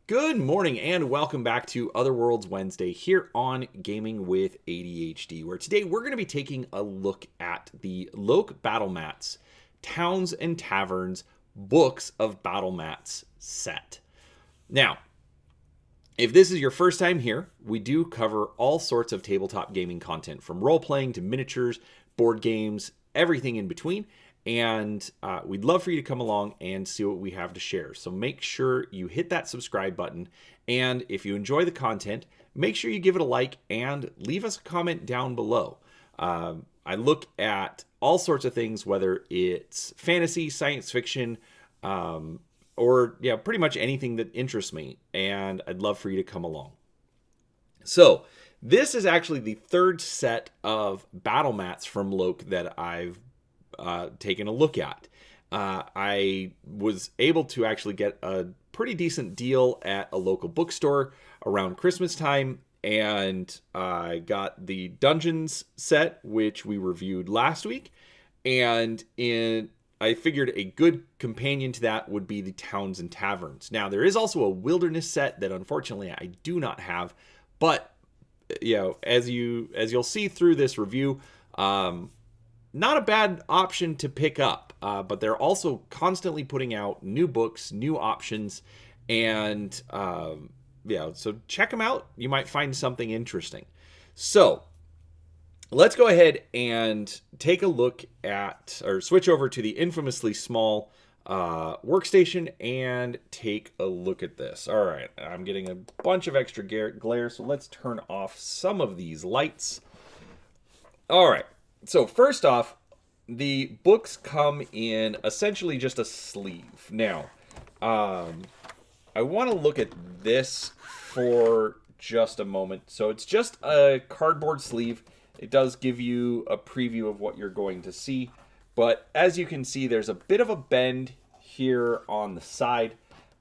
Good morning and welcome back to Other Worlds Wednesday here on Gaming with ADHD, where today we're going to be taking a look at the Loke Battle Mats, Towns and Taverns, Books of Battle Mats set. Now, if this is your first time here, we do cover all sorts of tabletop gaming content, from role-playing to miniatures, board games, everything in between. And we'd love for you to come along and see what we have to share. So make sure you hit that subscribe button. And if you enjoy the content, make sure you give it a like and leave us a comment down below. I look at all sorts of things, whether it's fantasy, science fiction, or pretty much anything that interests me. And I'd love for you to come along. So this is actually the third set of battle mats from Loke that I've taken a look at. I was able to actually get a pretty decent deal at a local bookstore around Christmas time, and I got the Dungeons set, which we reviewed last week, and I figured a good companion to that would be the Towns and Taverns. Now, there is also a Wilderness set that unfortunately I do not have, but as you'll see through this review, not a bad option to pick up, but they're also constantly putting out new books, new options, and so check them out. You might find something interesting. So let's go ahead and take a look at, or switch over to the infamously small workstation and take a look at this. All right, I'm getting a bunch of extra glare, so let's turn off some of these lights. All right. So first off, the books come in essentially just a sleeve. Now, I want to look at this for just a moment. So it's just a cardboard sleeve. It does give you a preview of what you're going to see. But as you can see, there's a bit of a bend here on the side.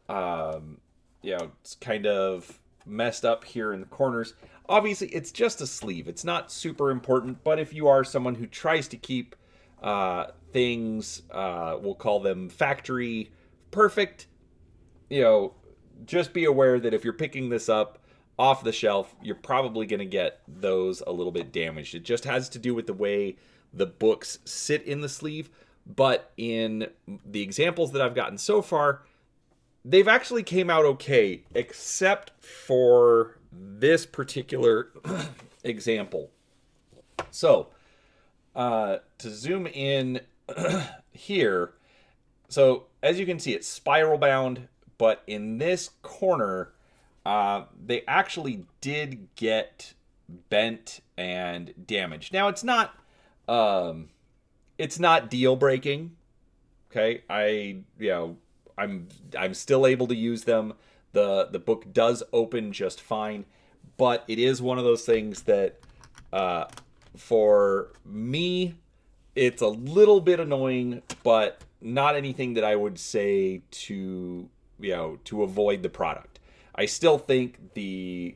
It's kind of messed up here in the corners. Obviously, it's just a sleeve. It's not super important, but if you are someone who tries to keep things, we'll call them factory perfect, just be aware that if you're picking this up off the shelf, you're probably going to get those a little bit damaged. It just has to do with the way the books sit in the sleeve, but in the examples that I've gotten so far, they've actually came out okay, except for this particular example. So, to zoom in here, so as you can see, it's spiral bound, but in this corner, they actually did get bent and damaged. Now, it's not deal breaking. Okay, I'm still able to use them. The book does open just fine, but it is one of those things that for me, it's a little bit annoying, but not anything that I would say to avoid the product. I still think the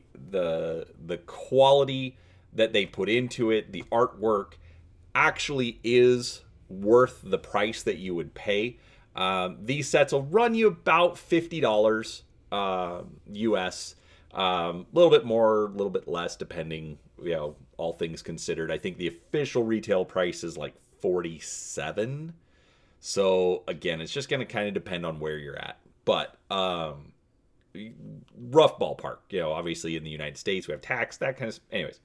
quality that they put into it, the artwork, actually is worth the price that you would pay. These sets will run you about $50 US, a little bit more, a little bit less, depending, all things considered. I think the official retail price is like $47. So again, it's just going to kind of depend on where you're at, but rough ballpark. Obviously in the United States we have tax, that kind of. Anyways,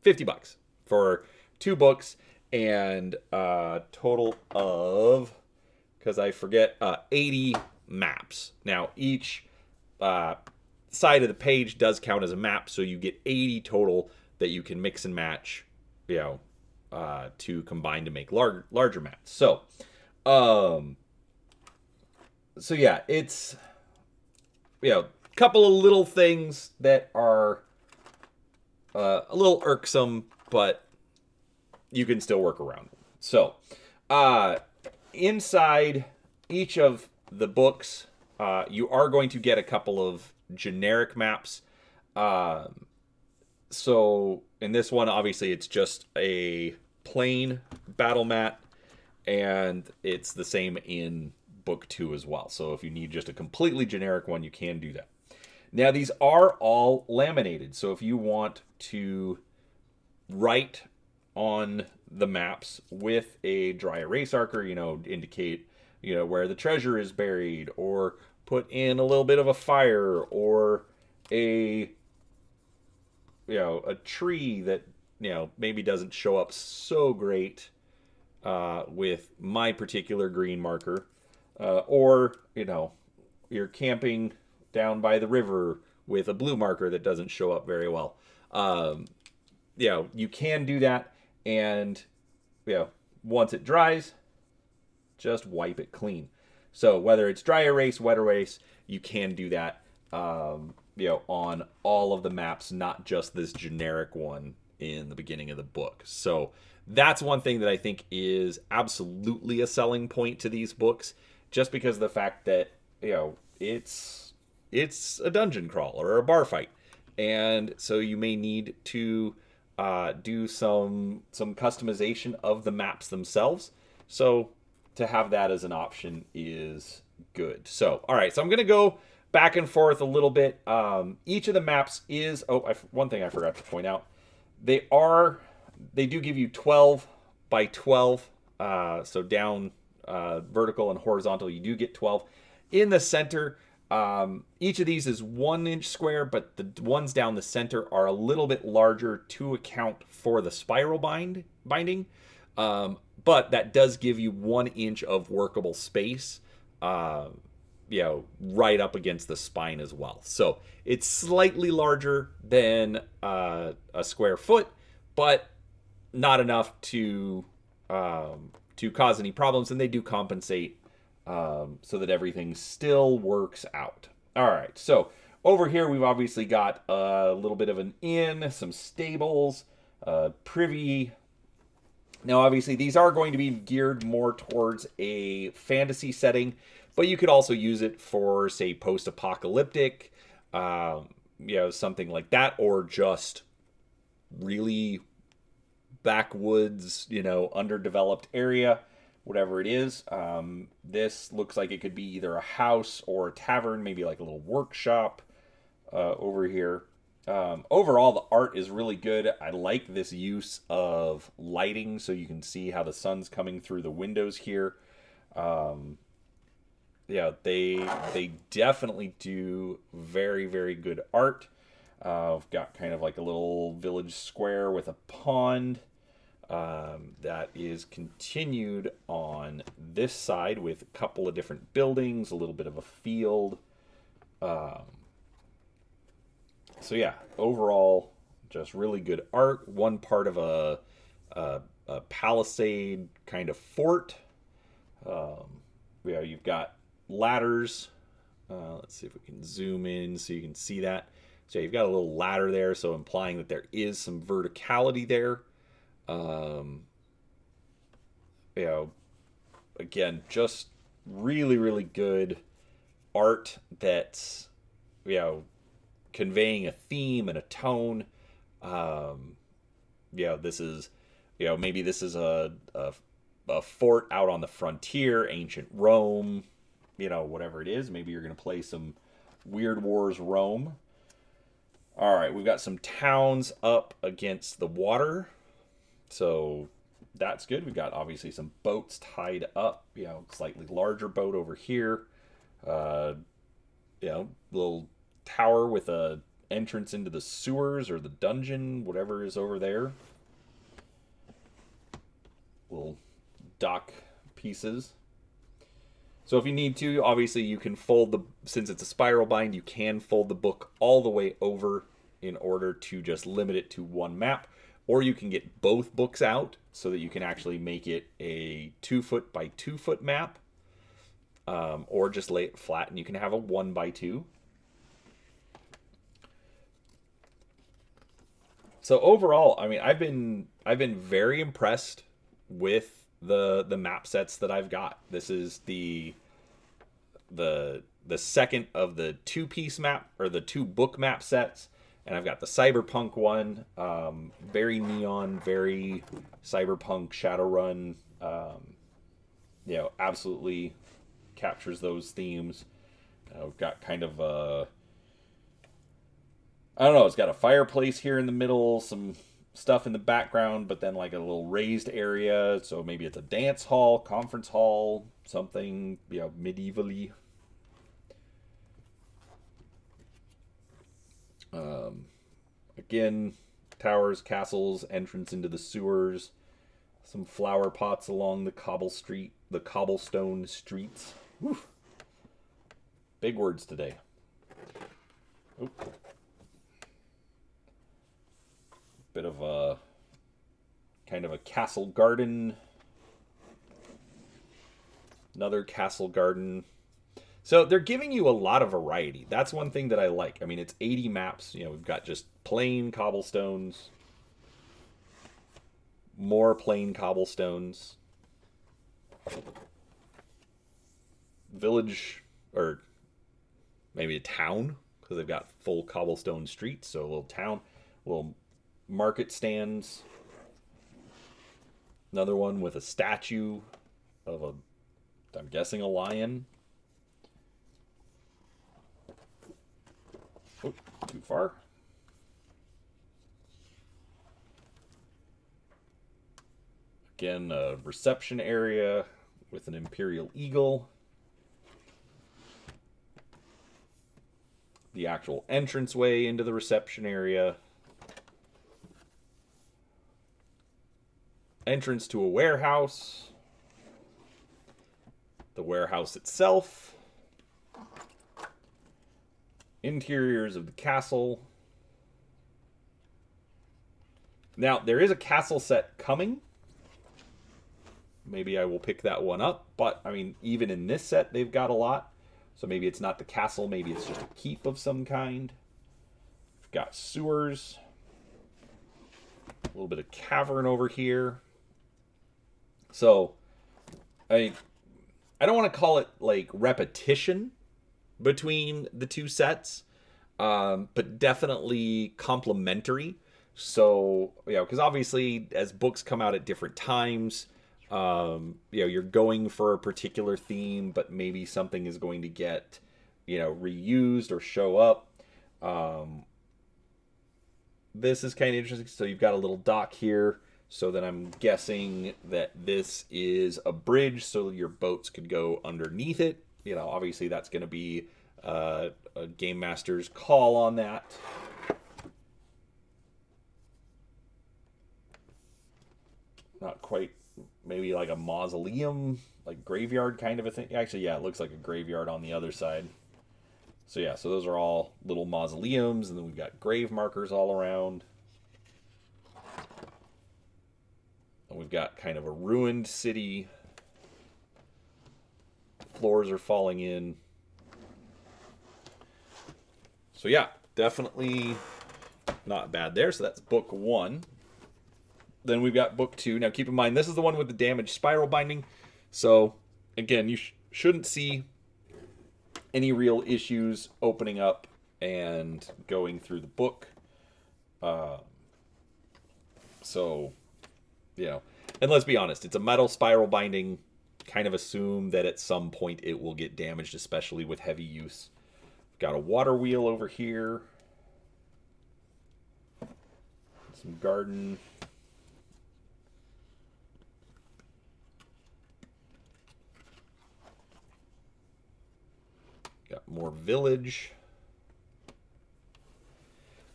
$50 for 2 books and total of, because I forget, 80 maps. Now, each side of the page does count as a map, so you get 80 total that you can mix and match, to combine to make larger maps. So yeah, it's, a couple of little things that are a little irksome, but you can still work around them. So, inside each of the books, you are going to get a couple of generic maps. So in this one, obviously, it's just a plain battle mat, and it's the same in book 2 as well. So if you need just a completely generic one, you can do that. Now, these are all laminated, so if you want to write on the maps with a dry erase marker, indicate, where the treasure is buried, or put in a little bit of a fire, or a, a tree that, maybe doesn't show up so great with my particular green marker, or, you're camping down by the river with a blue marker that doesn't show up very well. You can do that, and once it dries, just wipe it clean. So whether it's dry erase, wet erase, you can do that, on all of the maps, not just this generic one in the beginning of the book. So that's one thing that I think is absolutely a selling point to these books, just because of the fact that, it's a dungeon crawl or a bar fight. And so you may need to do some customization of the maps themselves. So to have that as an option is good. So, all right. So I'm going to go back and forth a little bit. Each of the maps is... one thing I forgot to point out. They do give you 12 by 12. So down vertical and horizontal, you do get 12. In the center... each of these is 1 inch square, but the ones down the center are a little bit larger to account for the spiral binding. But that does give you 1 inch of workable space, right up against the spine as well. So it's slightly larger than a square foot, but not enough to cause any problems, and they do compensate so that everything still works out. All right, so over here we've obviously got a little bit of an inn, some stables, privy. Now, obviously, these are going to be geared more towards a fantasy setting, but you could also use it for, say, post-apocalyptic, something like that, or just really backwoods, underdeveloped area. Whatever it is. This looks like it could be either a house or a tavern, maybe like a little workshop over here. Overall, the art is really good. I like this use of lighting, so you can see how the sun's coming through the windows here. They definitely do very, very good art. I've got kind of like a little village square with a pond. That is continued on this side with a couple of different buildings, a little bit of a field. Overall, just really good art. One part of a palisade kind of fort. You've got ladders. Let's see if we can zoom in so you can see that. So you've got a little ladder there, so implying that there is some verticality there. Again, just really, really good art that's, conveying a theme and a tone. This is, maybe this is a fort out on the frontier, ancient Rome, whatever it is. Maybe you're going to play some Weird Wars Rome. All right, we've got some towns up against the water. So that's good. We've got obviously some boats tied up, slightly larger boat over here. Little tower with a entrance into the sewers or the dungeon, whatever is over there. Little dock pieces. So if you need to, obviously you can since it's a spiral bind, you can fold the book all the way over in order to just limit it to one map. Or you can get both books out so that you can actually make it a 2 foot by 2 foot map. Or just lay it flat and you can have a 1 by 2. So overall, I mean, I've been very impressed with the map sets that I've got. This is the second of the 2-piece map, or the 2 book map sets. And I've got the cyberpunk one, very neon, very cyberpunk Shadowrun. Absolutely captures those themes. We've got kind of I don't know, it's got a fireplace here in the middle, some stuff in the background, but then like a little raised area. So maybe it's a dance hall, conference hall, something, medievally. Again, towers, castles, entrance into the sewers, some flower pots along the cobblestone streets. Whew. Big words today. Oop. Bit of a kind of a castle garden. Another castle garden. So they're giving you a lot of variety. That's one thing that I like. I mean, it's 80 maps. We've got just plain cobblestones, more plain cobblestones, village, or maybe a town, because they've got full cobblestone streets. So a little town, little market stands. Another one with a statue of I'm guessing a lion. Oh, too far. Again, a reception area with an imperial eagle. The actual entranceway into the reception area. Entrance to a warehouse. The warehouse itself. Interiors of the castle. Now, there is a castle set coming. Maybe I will pick that one up. But, I mean, even in this set, they've got a lot. So maybe it's not the castle. Maybe it's just a keep of some kind. We've got sewers. A little bit of cavern over here. So, I don't want to call it, like, repetition between the two sets, but definitely complementary. So, because obviously as books come out at different times, you're going for a particular theme, but maybe something is going to get, reused or show up. This is kind of interesting. So you've got a little dock here. So then I'm guessing that this is a bridge so your boats could go underneath it. Obviously that's going to be a game master's call on that. Not quite, maybe like a mausoleum, like graveyard kind of a thing. Actually, yeah, it looks like a graveyard on the other side. So yeah, so those are all little mausoleums, and then we've got grave markers all around. And we've got kind of a ruined city. Floors are falling in. So yeah, definitely not bad there. So that's book 1. Then we've got book 2. Now keep in mind, this is the one with the damaged spiral binding. So again, you shouldn't see any real issues opening up and going through the book. And let's be honest, it's a metal spiral binding. Kind of assume that at some point it will get damaged, especially with heavy use. Got a water wheel over here. Some garden. Got more village.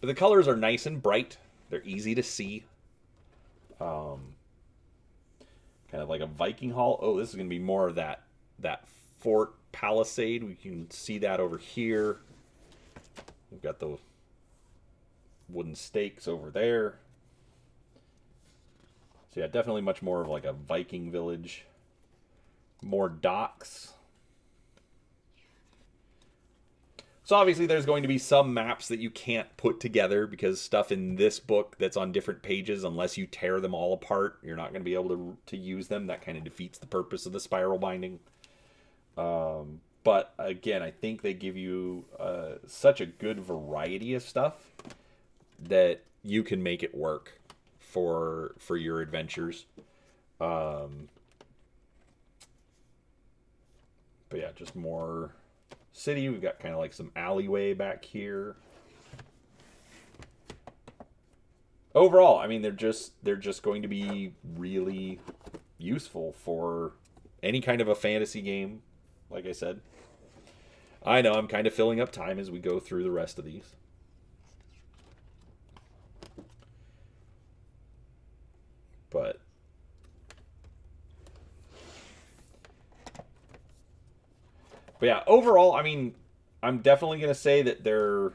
But the colors are nice and bright. They're easy to see. Kind of like a Viking hall. Oh, this is going to be more of that fort palisade. We can see that over here. We've got the wooden stakes over there. So yeah, definitely much more of like a Viking village. More docks. So obviously there's going to be some maps that you can't put together because stuff in this book that's on different pages, unless you tear them all apart, you're not going to be able to use them. That kind of defeats the purpose of the spiral binding. But again, I think they give you such a good variety of stuff that you can make it work for your adventures. But yeah, just more city. We've got kind of like some alleyway back here. overall, I mean, they're just going to be really useful for any kind of a fantasy game. Like I said, I know I'm kind of filling up time as we go through the rest of these. But yeah, overall, I mean, I'm definitely going to say that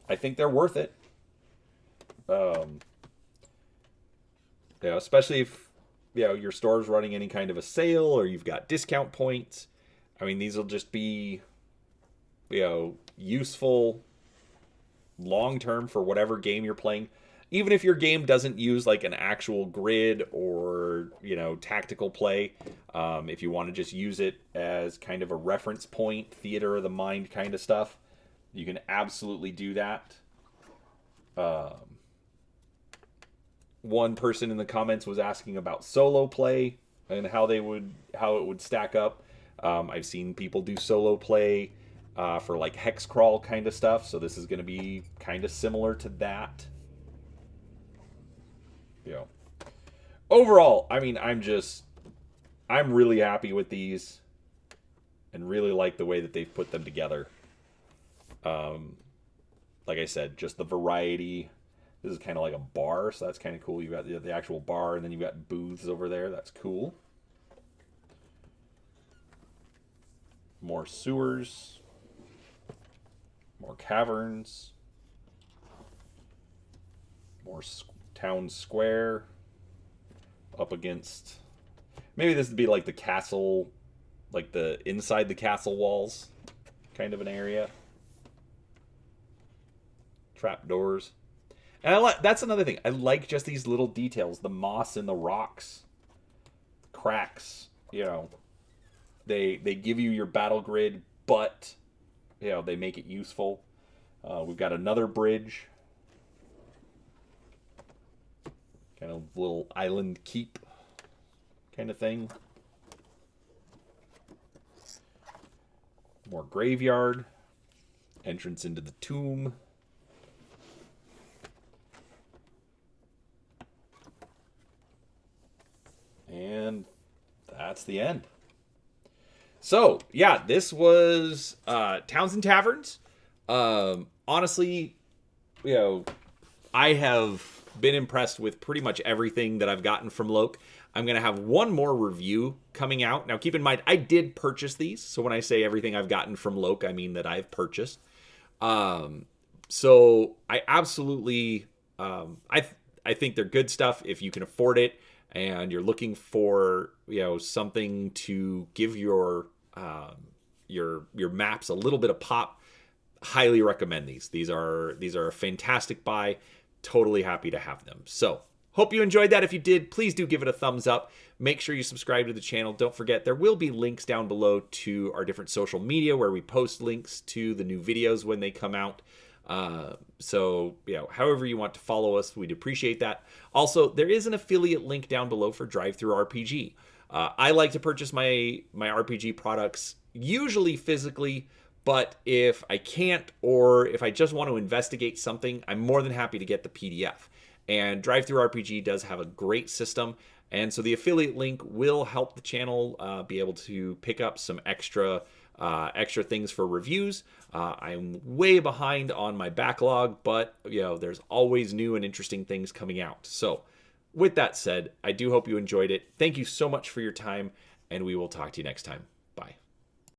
I think they're worth it. Um, especially if your store's running any kind of a sale or you've got discount points. I mean, these will just be useful long term for whatever game you're playing. Even if your game doesn't use like an actual grid or tactical play, if you want to just use it as kind of a reference point, theater of the mind kind of stuff, you can absolutely do that. One person in the comments was asking about solo play and how it would stack up. I've seen people do solo play for like hex crawl kind of stuff, so this is going to be kind of similar to that. Overall, I mean, I'm really happy with these and really like the way that they've put them together. Like I said, just the variety. This is kind of like a bar, so that's kind of cool. You got the actual bar, and then you've got booths over there. That's cool. More sewers. More caverns. More town square. Up against... Maybe this would be like the castle, like the inside the castle walls kind of an area. Trapdoors. And that's another thing. I like just these little details. The moss in the rocks. Cracks. They give you your battle grid, but they make it useful. We've got another bridge. Kind of little island keep kind of thing. More graveyard. Entrance into the tomb. And that's the end. So, yeah, this was Towns and Taverns. Honestly, I have been impressed with pretty much everything that I've gotten from Loke. I'm going to have one more review coming out. Now, keep in mind, I did purchase these. So when I say everything I've gotten from Loke, I mean that I've purchased. So I absolutely, I think they're good stuff if you can afford it and you're looking for, something to give your maps a little bit of pop. Highly recommend these. These are a fantastic buy. Totally happy to have them. So hope you enjoyed that. If you did, please do give it a thumbs up. Make sure you subscribe to the channel. Don't forget, there will be links down below to our different social media where we post links to the new videos when they come out. So, however you want to follow us, we'd appreciate that. Also, there is an affiliate link down below for Drive-Thru RPG. I like to purchase my RPG products usually physically, but if I can't, or if I just want to investigate something, I'm more than happy to get the PDF. And Drive-Thru RPG does have a great system, and so the affiliate link will help the channel be able to pick up some extra things for reviews. I'm way behind on my backlog, but there's always new and interesting things coming out. So with that said, I do hope you enjoyed it. Thank you so much for your time, and we will talk to you next time.